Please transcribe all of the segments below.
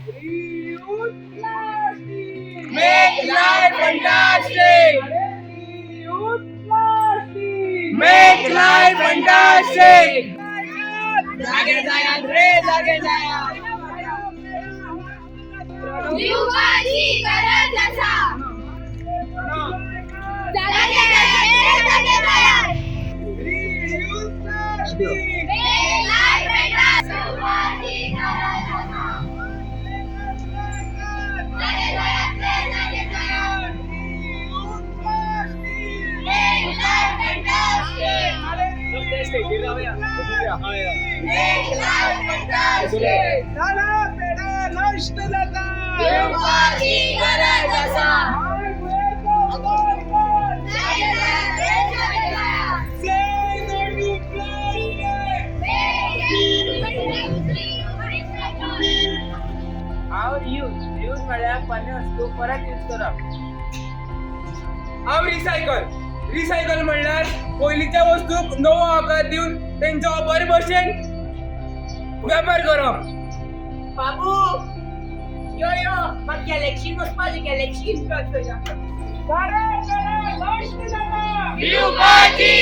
Reuse plastic. Make life fantastic. Reuse plastic. Make life fantastic. जागे जागे रे जागे जीवाची गरज असा जागे जागे जागे Reuse plastic. Make life better. जीवाची गरज असा जागे जागे जागे Reuse plastic. Make life fantastic. Make life fantastic. झाला पेढा नष्ट झाला. जीवाची गरज असा जागे जागे जागे Say no to plastic. हाव यूज म्हळ्यार पाणी वस्तू परत यूज करप. हाव रिसायकल म्हणल्यार पयलींच्या वस्तूक नवो आकार दिवन तेंचो बरे भशेन वेपार करप. बाबू यो म्हाका गॅलेक्सी वचपाची गॅलेक्सी जीवाची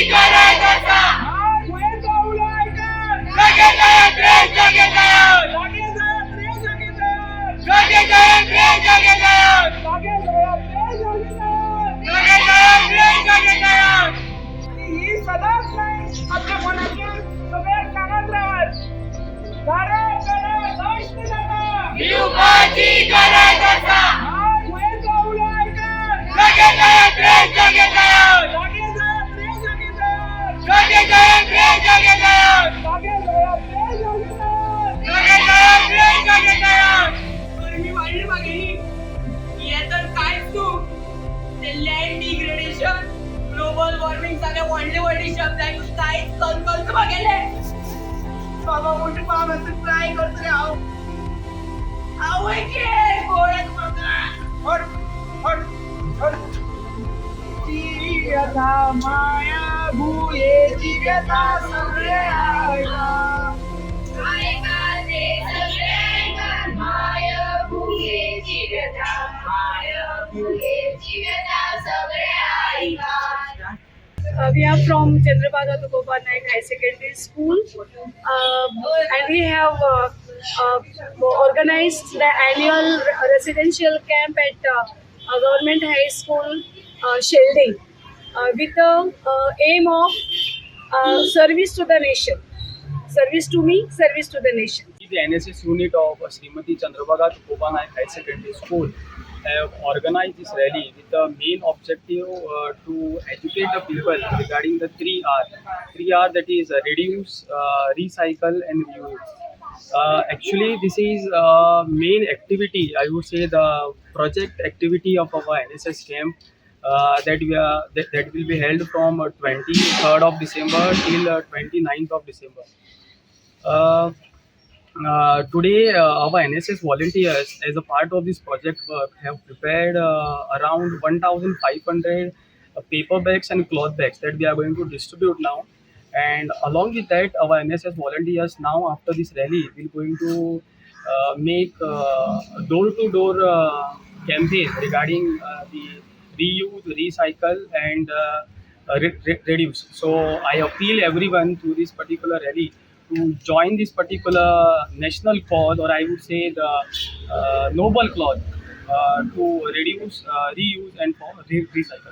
गरज असा जागे जागे रे जागे ही सदाच नाही आपल्या मनातल्या सगळ्या कानात राहत. झाडा नष्ट झाला. जीवाची गरज असा जागे जागे रे जागे मी वाढली मागेली याचं काय तू ते लँड डिग्रेडेशन ग्लोबल वॉर्मिंग सगळे वाढले शब्द आहे काहीच कळतं मागेले. बाबा मोठी पाहण्याचं ट्राय करतो रे आहो की गोळ्यात हट हट हट. ती व्यथा माया भुयेची व्यथा सगळे ऐका. काय काले सगळे माय भुगेची व्यथा माय भुगेची व्यथा सगळे ऐका. We are from Chandrabhaga Tukoba Naik High Secondary School, and we have organized the annual residential camp at Government High School, Shelding, with the aim of service to the nation, service to me, service to the nation. The NSS unit of Srimati Chandrabhaga Tukoba Naik High Secondary School have organized this rally with the main objective to educate the people regarding the 3R. 3R, that is reduce, recycle and reuse. Actually, this is main activity, I would say the project activity of our NSS camp that will be held from 23rd of December till 29th of December. Today, our NSS volunteers, as a part of this project work, have prepared around 1,500 paper bags and cloth bags that we are going to distribute now. And along with that, our NSS volunteers now, after this rally, will going to make door-to-door campaign regarding the reuse, recycle, and reduce. So I appeal everyone to this particular rally to join this particular national cause, or I would say the noble cause, to reduce, reuse, and for recycle.